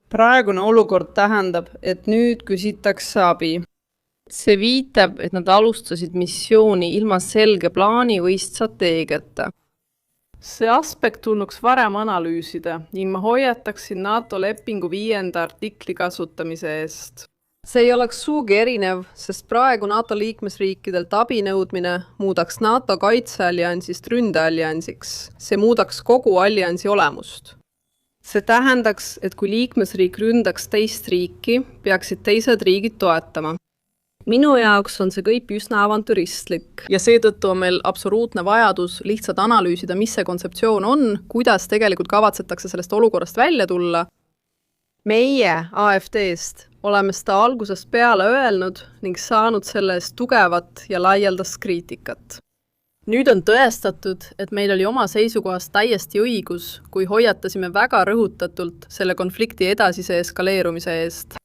Praegune olukord tähendab, et nüüd küsitakse abi. See viitab, et nad alustasid missiooni ilma selge plaani või strateegiata. See aspekt tulnuks varem analüüsida ning ma hoiataksin NATO lepingu 5. artikli kasutamise eest. See ei oleks suugi erinev, sest praegu NATO liikmesriikidelt abi nõudmine muudaks NATO kaitsealliansist ründealliansiks. See muudaks kogu alliansi olemust. See tähendaks, et kui liikmesriik ründaks teist riiki, peaksid teised riigid toetama. Minu jaoks on see kõik üsna avantüristlik ja seetõttu on meil absoluutne vajadus lihtsalt analüüsida, mis see kontseptsioon on, kuidas tegelikult kavatsetakse sellest olukorrast välja tulla. Meie AFD-st oleme seda algusest peale öelnud ning saanud selle eest tugevat ja laialdast kriitikat. Nüüd on tõestatud, et meil oli oma seisukohast täiesti õigus, kui hoiatasime väga rõhutatult selle konflikti edasise eskaleerumise eest.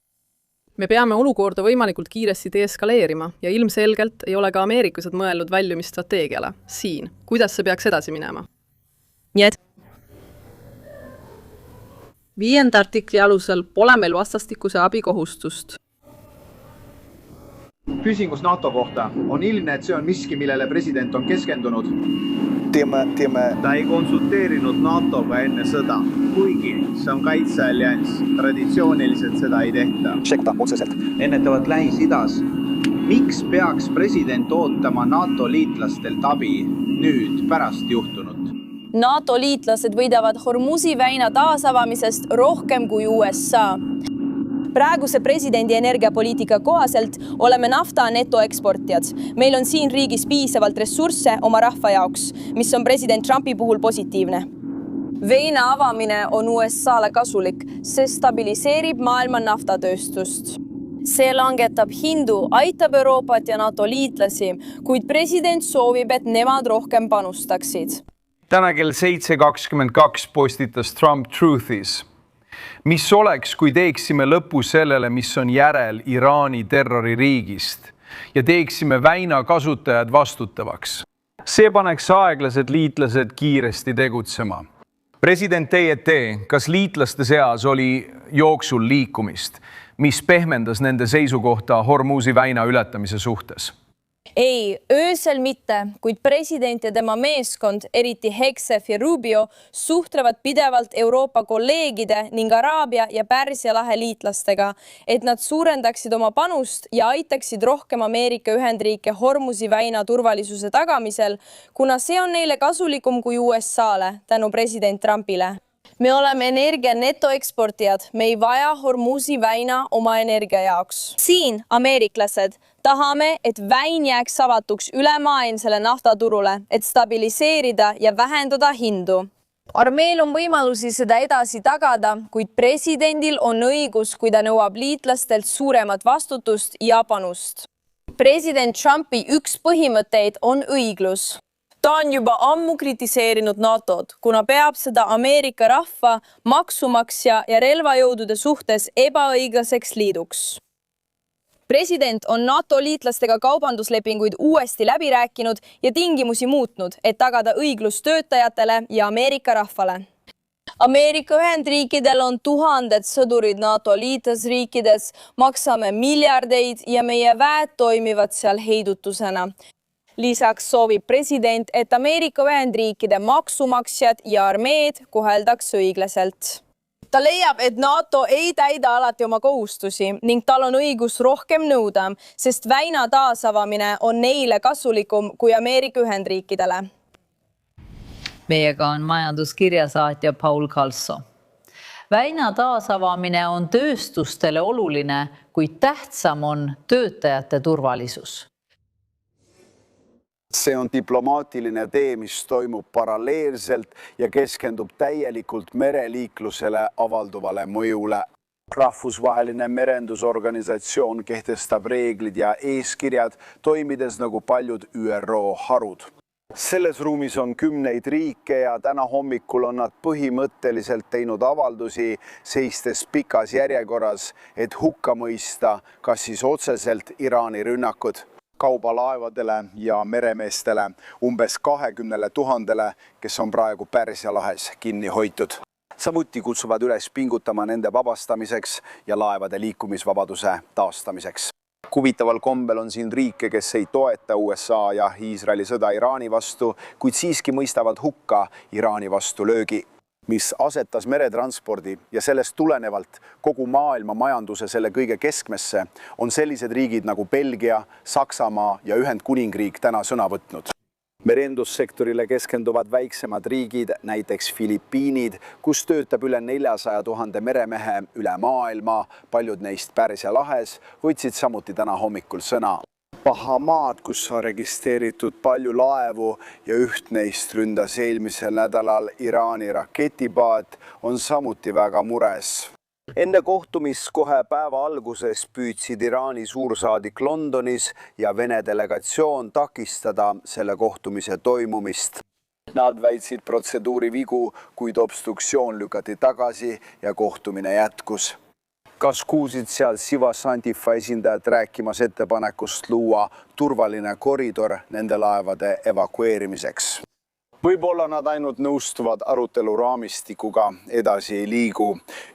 Me peame olukorda võimalikult kiiresti deeskaleerima ja ilmselgelt ei ole ka ameeriklased mõelnud väljumisstrateegiale. Siin, kuidas see peaks edasi minema? Nii et 5. artikli alusel pole meil vastastikuse abi kohustust. Küsimus NATO kohta. On ilmne, et see on miski, millele president on keskendunud. Ta ei konsulteerinud NATOga enne sõda, kuigi see on kaitseallianss. Traditsiooniliselt seda ei tehta. Ennetavad Lähis-Idas. Miks peaks president ootama NATO liitlastelt abi nüüd pärast juhtunut? NATO liitlased võidavad Hormuzi väina taasavamisest rohkem kui USA. Praeguse presidendi energiapoliitika kohaselt oleme nafta netoeksportijad. Meil on siin riigis piisavalt ressursse oma rahva jaoks, mis on president Trumpi puhul positiivne. Veina avamine on USA-le kasulik, see stabiliseerib maailma naftatööstust. See langetab hindu, aitab Euroopat ja NATO liitlasi, kuid president soovib, et nemad rohkem panustaksid. Täna kell 7.22 postitas Trump Truthis. Mis oleks, kui teeksime lõpu sellele, mis on järel Iraani terroririigist ja teeksime väina kasutajad vastutavaks? See paneks aeglased liitlased kiiresti tegutsema. President TET, kas liitlaste seas oli jooksul liikumist, mis pehmendas nende seisukohta Hormuzi väina ületamise suhtes? Ei, öösel mitte, kuid president ja tema meeskond, eriti Hegseth ja Rubio, suhtlevad pidevalt Euroopa kolleegide ning Araabia ja Pärsia lahe liitlastega, et nad suurendaksid oma panust ja aitaksid rohkem Ameerika Ühendriike Hormuzi väina turvalisuse tagamisel, kuna see on neile kasulikum kui USA-le tänu president Trumpile. Me oleme energia netoeksportijad, me ei vaja Hormuzi väina oma energia jaoks. Siin, ameeriklased, tahame, et väin jääks avatuks ülemaailmsele naftaturule, et stabiliseerida ja vähendada hindu. Armeel on võimalusi seda edasi tagada, kuid presidendil on õigus, kui ta nõuab liitlastelt suuremat vastutust ja panust. President Trumpi üks põhimõtteid on õiglus. Ta on juba ammu kritiseerinud NATOd, kuna peab seda Ameerika rahva, maksumaksja ja relvajõudude suhtes ebaõiglaseks liiduks. President on NATO liitlastega kaubanduslepinguid uuesti läbi rääkinud ja tingimusi muutnud, et tagada õiglus töötajatele ja Ameerika rahvale. Ameerika Ühendriikidel on tuhanded sõdurid NATO liitlasriikides, maksame miljardeid ja meie väed toimivad seal heidutusena. Lisaks soovib president, et Ameerika Ühendriikide maksumaksjad ja armeed koheldaks õiglaselt. Ta leiab, et NATO ei täida alati oma kohustusi ning tal on õigus rohkem nõuda, sest väina taasavamine on neile kasulikum kui Ameerika Ühendriikidele. Meiega on majanduskirjasaatja Paul Kalso. Väina taasavamine on tööstustele oluline, kuid tähtsam on töötajate turvalisus. See on diplomaatiline tee, mis toimub paralleelselt ja keskendub täielikult mereliiklusele avalduvale mõjule. Rahvusvaheline merendusorganisatsioon kehtestab reeglid ja eeskirjad, toimides nagu paljud ÜRO harud. Selles ruumis on 10 riike ja täna hommikul on nad põhimõtteliselt teinud avaldusi, seistes pikas järjekorras, et hukka mõista, kas siis otseselt Iraani rünnakud kaubalaevadele ja meremeestele, umbes 20 000, kes on praegu Pärsia lahes kinni hoitud. Samuti kutsuvad üles pingutama nende vabastamiseks ja laevade liikumisvabaduse taastamiseks. Huvitaval kombel on siin riike, kes ei toeta USA ja Iisraeli sõda Iraani vastu, kuid siiski mõistavad hukka Iraani vastu löögi, mis asetas meretranspordi ja sellest tulenevalt kogu maailma majanduse selle kõige keskmesse, on sellised riigid nagu Belgia, Saksamaa ja Ühendkuningriik täna sõna võtnud. Merendussektorile keskenduvad väiksemad riigid, näiteks Filipiinid, kus töötab üle 400 000 meremehe üle maailma, paljud neist Pärsia lahes, võtsid samuti täna hommikul sõna. Bahamaad, kus on registreeritud palju laevu ja üht neist ründas eelmisel nädalal Iraani raketipaat, on samuti väga mures. Enne kohtumist kohe päeva alguses püüdsid Iraani suursaadik Londonis ja Vene delegatsioon takistada selle kohtumise toimumist. Nad väitsid protseduuri vigu, kuid obstruktsioon lükati tagasi ja kohtumine jätkus. Kas kuulsid seal Sivas Antifa esindajad rääkimas ettepanekust luua turvaline koridor nende laevade evakueerimiseks? Võib-olla nad ainult nõustuvad arutelu raamistikuga, edasi ei liigu.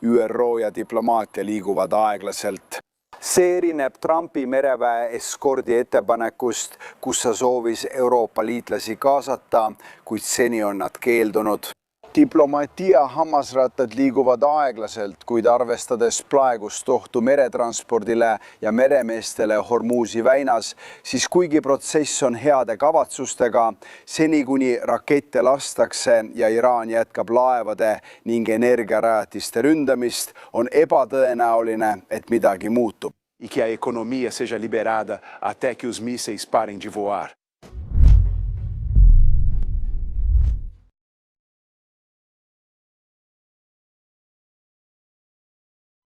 ÜRO ja diplomaatia liiguvad aeglaselt. See erineb Trumpi mereväe eskordi ettepanekust, kus sa soovis Euroopa liitlasi kaasata, kuid seni on nad keeldunud. Diplomaatia hammasrattad liiguvad aeglaselt, kuid arvestades praegust ohtu meretranspordile ja meremeestele Hormuzi väinas, siis kuigi protsess on heade kavatsustega, seni kuni rakette lastakse ja Iraan jätkab laevade ning energiarajatiste ründamist, on ebatõenäoline, et midagi muutub. E que a economia seja liberada até que os mísseis parem de voar.